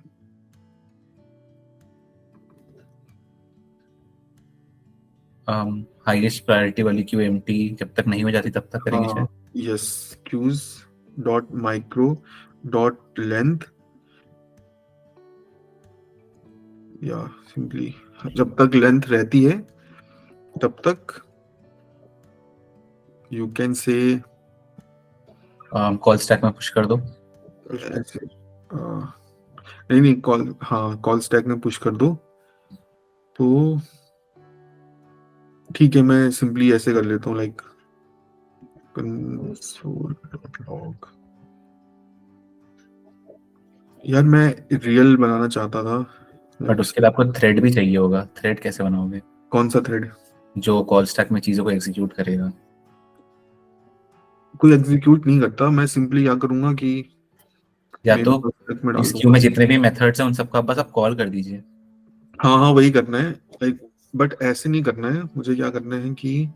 हाईएस्ट प्रायोरिटी वाली क्यू एम्प्टी जब तक नहीं हो जाती तब तक करेंगे शायद। Yes, queues dot micro dot length, या सिंपली जब तक लेंथ रहती है तब तक you can say call stack में पुश कर दो। नहीं कॉल स्टैक में पुश कर दो। तो ठीक है, मैं सिंपली ऐसे कर लेता हूँ, लाइक console.log। यार मैं रियल बनाना चाहता था, बट उसके लिए आपको थ्रेड भी चाहिए होगा। थ्रेड कैसे बनाओगे? कौन सा थ्रेड? जो कॉल स्टैक में चीजों को एग्जीक्यूट करेगा। कोई एग्जीक्यूट नहीं करता, मैं सिंपली क्या करूंगा कि या तो में डाल इस क्यू में जितने भी मेथड्स हैं उन सबका बस आप कॉल कर दीजिए। हाँ वही करना है, लाइक बट ऐसे नहीं करना है। मुझे क्या करना है कि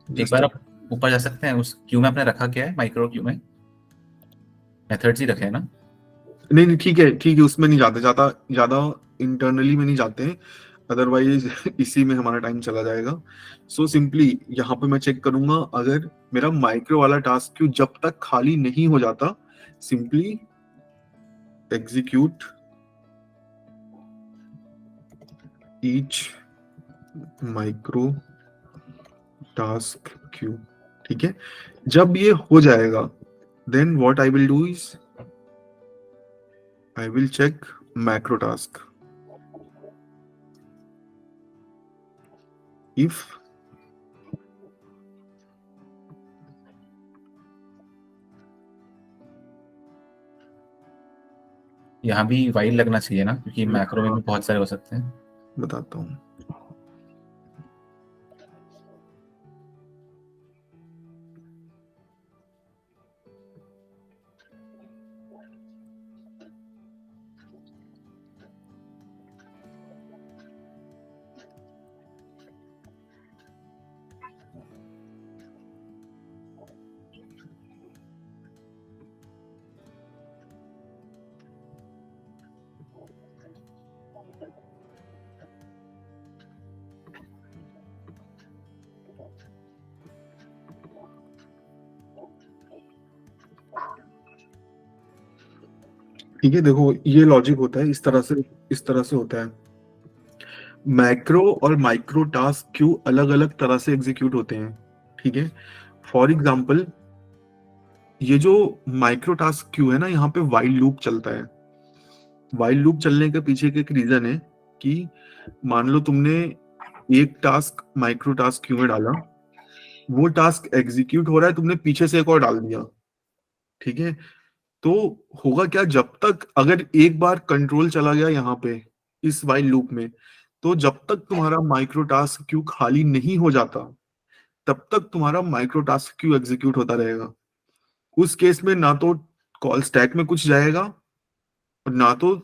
एक बार आप ऊपर जा सकते हैं। उस क्यू में आपने रखा क्या है? माइक्रो क्यू में मेथड्स ही रखे हैं ना? नहीं ठीक है, उसमें नहीं जाते, ज्यादा इंटरनली में नहीं जाते हैं, अदरवाइज इसी में हमारा टाइम चला जाएगा। सो सिंपली यहाँ पे मैं चेक करूंगा, अगर मेरा माइक्रो वाला टास्क क्यू जब तक खाली नहीं हो जाता, simply execute each micro task queue, ठीक है। जब ये हो जाएगा then what I will do is I will check macro task. If यहाँ भी वाइल लगना चाहिए ना, क्योंकि मैक्रो में भी बहुत सारे हो सकते हैं। बताता हूँ, ठीक है। देखो ये लॉजिक होता है, इस तरह से होता है। मैक्रो और माइक्रो टास्क क्यू अलग अलग तरह से एग्जीक्यूट होते हैं, ठीक है। फॉर एग्जाम्पल ये जो माइक्रो टास्क क्यू है ना, यहाँ पे वाइल लूप चलता है। वाइल लूप चलने के पीछे के एक रीजन है कि मान लो तुमने एक टास्क माइक्रो टास्क क्यू में डाला, वो टास्क एग्जीक्यूट हो रहा है, तुमने पीछे से एक और डाल दिया, ठीक है। तो होगा क्या, जब तक अगर एक बार कंट्रोल चला गया यहाँ पे इस वाइल लूप में, तो जब तक तुम्हारा माइक्रो टास्क क्यू खाली नहीं हो जाता तब तक तुम्हारा माइक्रो टास्क क्यू एग्जीक्यूट होता रहेगा। उस केस में ना तो कॉल स्टैक में कुछ जाएगा और ना तो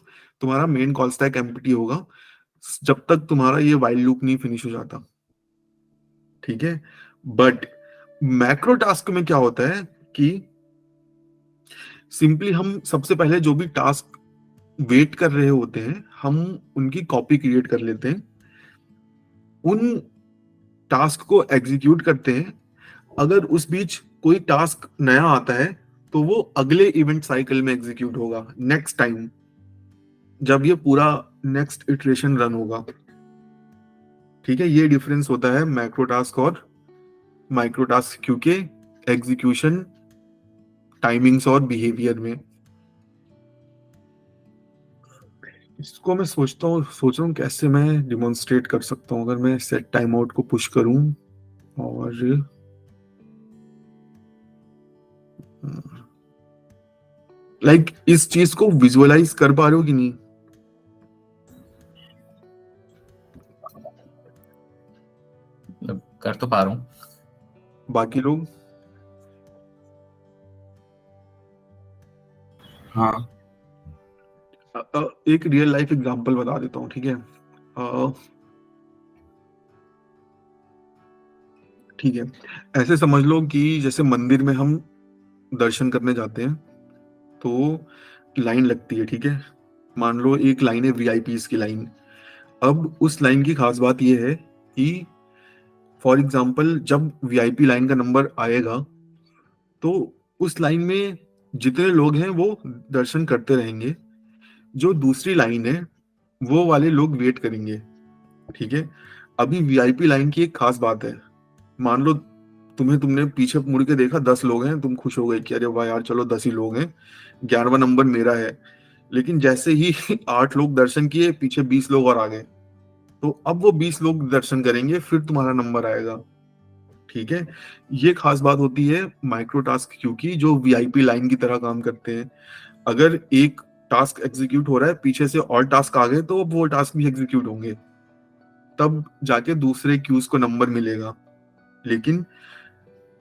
तुम्हारा मेन कॉल स्टैक एम्प्टी होगा, जब तक तुम्हारा ये वाइल लूप नहीं फिनिश हो जाता, ठीक है। बट मैक्रो टास्क में क्या होता है कि सिंपली हम सबसे पहले जो भी टास्क वेट कर रहे होते हैं हम उनकी कॉपी क्रिएट कर लेते हैं, उन टास्क को एग्जीक्यूट करते हैं। अगर उस बीच कोई टास्क नया आता है तो वो अगले इवेंट साइकिल में एग्जीक्यूट होगा, नेक्स्ट टाइम जब ये पूरा नेक्स्ट इटरेशन रन होगा, ठीक है। ये डिफरेंस होता है मैक्रो टास्क और माइक्रो टास्क क्यू के एग्जीक्यूशन टाइमिंग्स और बिहेवियर में। इसको मैं सोच रहा हूँ कैसे मैं डिमॉन्स्ट्रेट कर सकता हूँ। अगर मैं सेट टाइम आउट को पुश करूं और लाइक इस चीज को विजुअलाइज कर पा रहे हो कि नहीं? मतलब कर तो पा रहा हूँ। बाकी लोग? हाँ एक रियल लाइफ एग्जांपल बता देता हूँ, ठीक है। ठीक है, ऐसे समझ लो कि जैसे मंदिर में हम दर्शन करने जाते हैं तो लाइन लगती है, ठीक है। मान लो एक लाइन है वीआईपीज की लाइन। अब उस लाइन की खास बात यह है कि फॉर एग्जाम्पल जब वीआईपी लाइन का नंबर आएगा तो उस लाइन में जितने लोग हैं वो दर्शन करते रहेंगे, जो दूसरी लाइन है वो वाले लोग वेट करेंगे, ठीक है। अभी वीआईपी लाइन की एक खास बात है, मान लो तुमने पीछे मुड़ के देखा 10 लोग हैं, तुम खुश हो गए कि अरे वाह यार चलो 10 ही लोग हैं, 11वां नंबर मेरा है। लेकिन जैसे ही 8 लोग दर्शन किए, पीछे 20 लोग और आ गए, तो अब वो 20 लोग दर्शन करेंगे, फिर तुम्हारा नंबर आएगा, ठीक है। ये खास बात होती है माइक्रो टास्क क्यू की, जो वीआईपी लाइन की तरह काम करते हैं। अगर एक टास्क एग्जीक्यूट हो रहा है, पीछे से और टास्क आ गए, तो अब वो टास्क भी एग्जीक्यूट होंगे, तब जाके दूसरे क्यूज को नंबर मिलेगा। लेकिन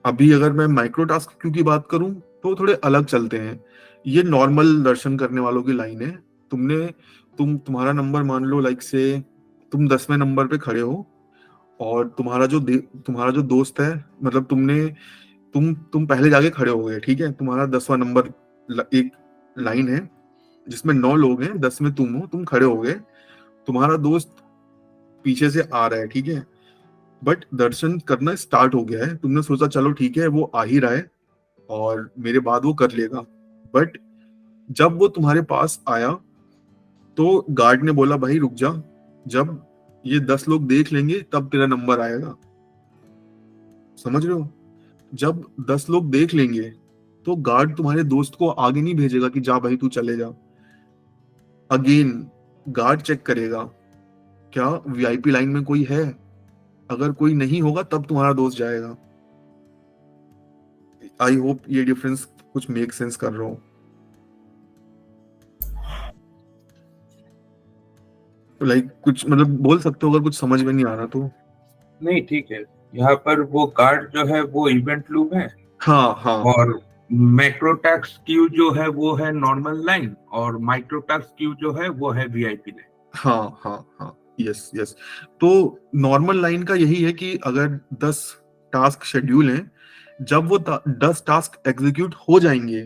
अभी अगर मैं माइक्रो टास्क क्यू की बात करूं तो थोड़े अलग चलते हैं। ये नॉर्मल दर्शन करने वालों की लाइन है। तुम्हारा नंबर मान लो लाइक से तुम 10वें नंबर पे खड़े हो और तुम्हारा जो दोस्त है, मतलब तुम पहले जाके खड़े हो गए, ठीक है। तुम्हारा 10वां नंबर एक लाइन है जिसमें 9 लोग हैं, 10 में तुम हो, तुम खड़े हो गए, तुम्हारा दोस्त पीछे से आ रहा है, ठीक है। बट दर्शन करना स्टार्ट हो गया है, तुमने सोचा चलो ठीक है वो आ ही रहा है और मेरे बाद वो कर लेगा। बट जब वो तुम्हारे पास आया तो गार्ड ने बोला भाई रुक जा, जब ये 10 लोग देख लेंगे तब तेरा नंबर आएगा, समझ रहे हो? जब 10 लोग देख लेंगे तो गार्ड तुम्हारे दोस्त को आगे नहीं भेजेगा कि जा भाई तू चले जा। अगेन गार्ड चेक करेगा क्या वीआईपी लाइन में कोई है, अगर कोई नहीं होगा तब तुम्हारा दोस्त जाएगा। आई होप ये डिफरेंस कुछ मेक सेंस कर रहा हूं। लाइक कुछ मतलब बोल सकते हो अगर कुछ समझ में नहीं आ रहा तो। नहीं ठीक है, यहाँ पर वो गार्ड जो है वो इवेंट लूप है, हाँ हाँ और मैक्रोटास्क क्यू जो है वो है नॉर्मल लाइन, और माइक्रोटास्क क्यू जो है वो है वीआईपी लाइन। हाँ हाँ हाँ, यस यस। तो नॉर्मल लाइन का यही है कि अगर 10 टास्क शेड्यूल हैं, जब वो 10 टास्क एग्जीक्यूट हो जाएंगे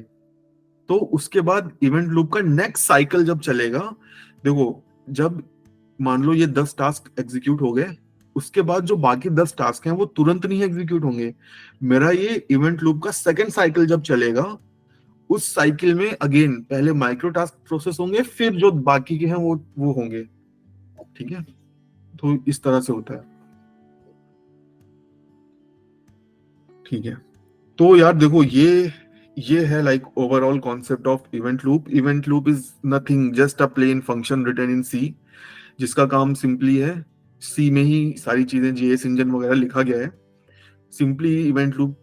तो उसके बाद इवेंट लूप का नेक्स्ट साइकिल जब चलेगा, देखो जब मान लो ये 10 टास्क एग्जीक्यूट हो गए, उसके बाद जो बाकी 10 टास्क हैं वो तुरंत नहीं एग्जीक्यूट होंगे। मेरा ये इवेंट लूप का सेकंड साइकिल जब चलेगा, उस साइकिल में अगेन पहले माइक्रो टास्क प्रोसेस होंगे, फिर जो बाकी के हैं वो होंगे। ठीक है, तो इस तरह से होता है। ठीक है, तो यार देखो ये है like overall concept of event loop. Event loop is nothing just a plain function written in C, जिसका काम सिंपली है, सी में ही सारी चीजें जेएस इंजन वगैरह लिखा गया है। सिंपली इवेंट लूप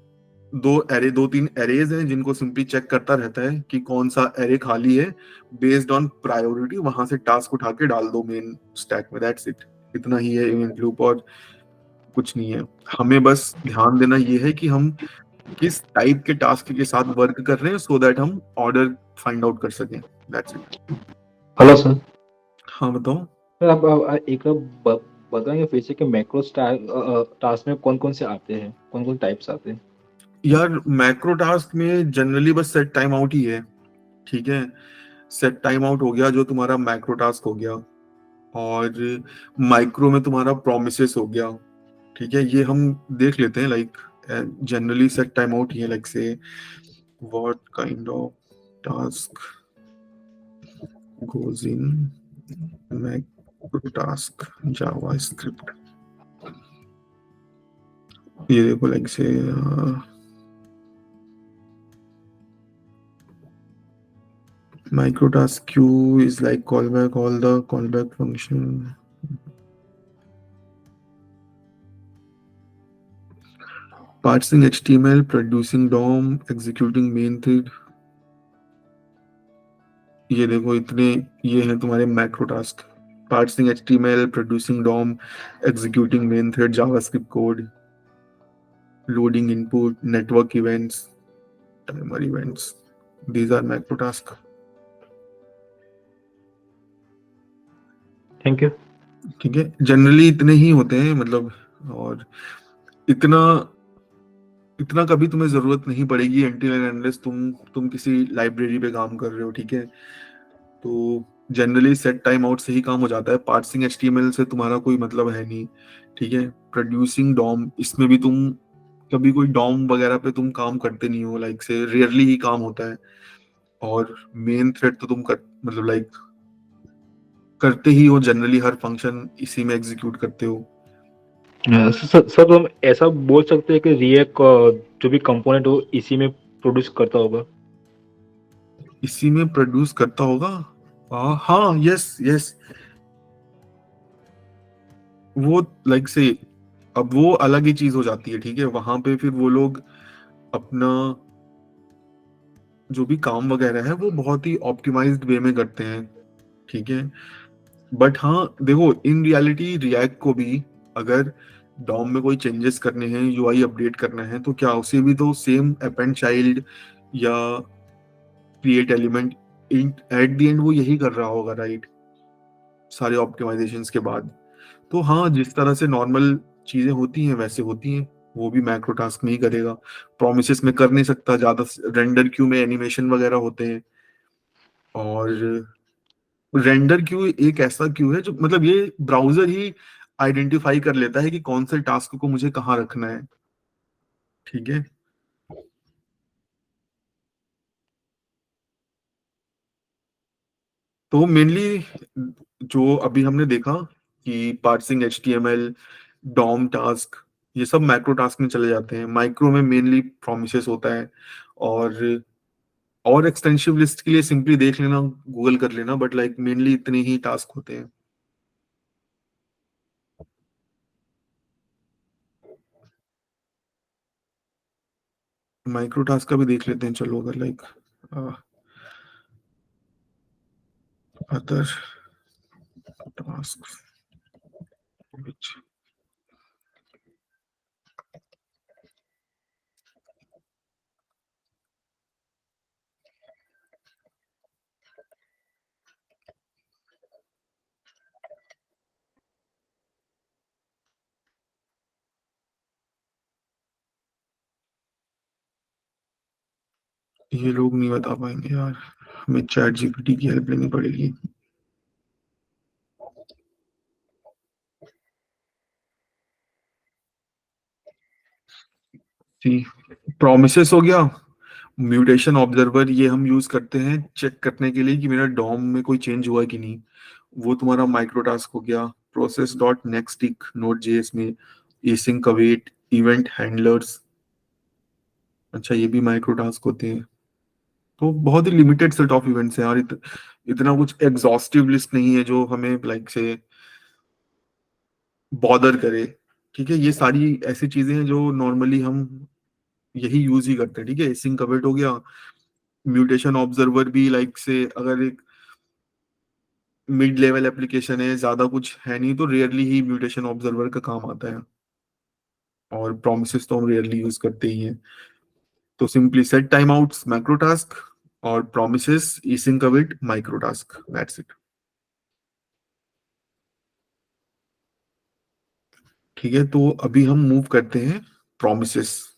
दो तीन एरेज हैं जिनको सिंपली चेक करता रहता है कि कौन सा एरे खाली है, बेस्ड ऑन प्रायोरिटी वहां से टास्क उठा के डाल दो मेन स्टैक में, दैट्स इट। इतना ही है इवेंट लूप, और कुछ नहीं है। हमें बस ध्यान देना ये है कि हम किस टाइप के टास्क के साथ वर्क कर रहे हैं, सो दैट हम ऑर्डर फाइंड आउट कर सकें, दैट्स इट। Hello sir. हाँ बताओ। सर आप एक बार बताएंगे फिर से कि मैक्रो टास्क में कौन कौन से आते हैं, कौन कौन टाइप्स आते हैं? यार मैक्रो टास्क में जनरली बस सेट टाइम आउट ही है। ठीक है, सेट टाइम आउट हो गया जो तुम्हारा मैक्रो टास्क हो गया, और माइक्रो में तुम्हारा प्रोमिसेस हो गया। ठीक है, ये हम देख लेते हैं। Like generally set time out ही है, like say what kind of task goes in macro task JavaScript. ये देखो लाइक से micro task queue is like callback all the callback function. Parsing HTML, producing DOM, executing main thread. ये देखो इतने ये हैं तुम्हारे macro task. Parsing HTML, producing DOM, executing main thread, JavaScript code, loading input, network events, timer events, these are macro task. Thank you. ठीक है, generally इतने ही होते हैं मतलब, और इतना इतना कभी तुम्हें जरूरत नहीं पड़ेगी until and unless तुम किसी लाइब्रेरी पे काम कर रहे हो। ठीक है, तो जनरली सेट टाइम आउट से ही काम हो जाता है। पार्सिंग HTML से तुम्हारा कोई मतलब है नहीं। ठीक है, प्रोड्यूसिंग डॉम, इसमें भी तुम कभी कोई डॉम वगैरह पे तुम काम करते नहीं हो, लाइक से रेयरली ही काम होता है। और मेन थ्रेड तो तुम कर मतलब लाइक करते ही हो, जनरली हर फंक्शन इसी में एग्जीक्यूट करते हो। सर तो हम ऐसा बोल सकते हैं कि रिएक्ट जो भी कंपोनेंट हो इसी में प्रोड्यूस करता होगा। इसी में प्रोड्यूस करता होगा, हाँ यस यस। वो लाइक से अब वो अलग ही चीज हो जाती है। ठीक है, वहां पे फिर वो लोग अपना जो भी काम वगैरह है वो बहुत ही ऑप्टिमाइज्ड वे में करते हैं। ठीक है, बट हाँ देखो इन रियलिटी रिएक्ट को भी अगर डॉम में कोई चेंजेस करने हैं, यूआई अपडेट करना है, तो क्या उसे भी तो सेम अपेंड चाइल्ड या create element at the end वो यही कर रहा होगा, राइट? सारे ऑप्टिमाइजेशंस के बाद। तो हाँ, जिस तरह से नॉर्मल चीजें होती हैं वैसे होती हैं, वो भी मैक्रो टास्क में ही करेगा। प्रोमिसेस में कर नहीं सकता ज्यादा, रेंडर क्यू में एनिमेशन वगैरह होते हैं। और रेंडर क्यू एक ऐसा क्यू है जो मतलब ये ब्राउजर ही आइडेंटिफाई कर लेता है कि कौन से टास्क को मुझे कहाँ रखना है। ठीक है, तो मेनली जो अभी हमने देखा कि पार्सिंग HTML, डॉम टास्क, ये सब मैक्रो टास्क में चले जाते हैं। माइक्रो में मेनली प्रोमिसेस होता है, और एक्सटेंसिव लिस्ट के लिए सिंपली देख लेना, गूगल कर लेना, बट लाइक मेनली इतने ही टास्क होते हैं। माइक्रो टास्क का भी देख लेते हैं, चलो, अगर लाइक अदर टास्क which ये लोग नहीं बता पाएंगे यार, हमें चैट जीपीटी की हेल्प लेनी पड़ेगी। प्रोमिसेस हो गया। म्यूटेशन ऑब्जर्वर ये हम यूज करते हैं चेक करने के लिए कि मेरा डॉम में कोई चेंज हुआ कि नहीं, वो तुम्हारा माइक्रो टास्क हो गया। Process dot next tick node JS में एसिंक अवेट इवेंट हैंडलर्स, अच्छा ये भी माइक्रो टास्क होते हैं। तो बहुत ही लिमिटेड सेट ऑफ इवेंट्स हैं यार, इतना कुछ एग्जॉस्टिव लिस्ट नहीं है जो हमें लाइक से बॉदर करे। ठीक है, ये सारी ऐसी चीजें हैं जो नॉर्मली हम यही यूज ही करते हैं। ठीक है, एसिंक अवेट हो गया, म्यूटेशन ऑब्जर्वर भी लाइक से अगर एक मिड लेवल एप्लीकेशन है, ज्यादा कुछ है नहीं, तो रेयरली ही म्यूटेशन ऑब्जर्वर का काम आता है, और प्रोमिसेस तो हम रेयरली यूज करते ही हैं। तो simply set time outs macro task, और promises async await micro task, that's it. ठीक है, तो अभी हम मूव करते हैं प्रोमिसेस।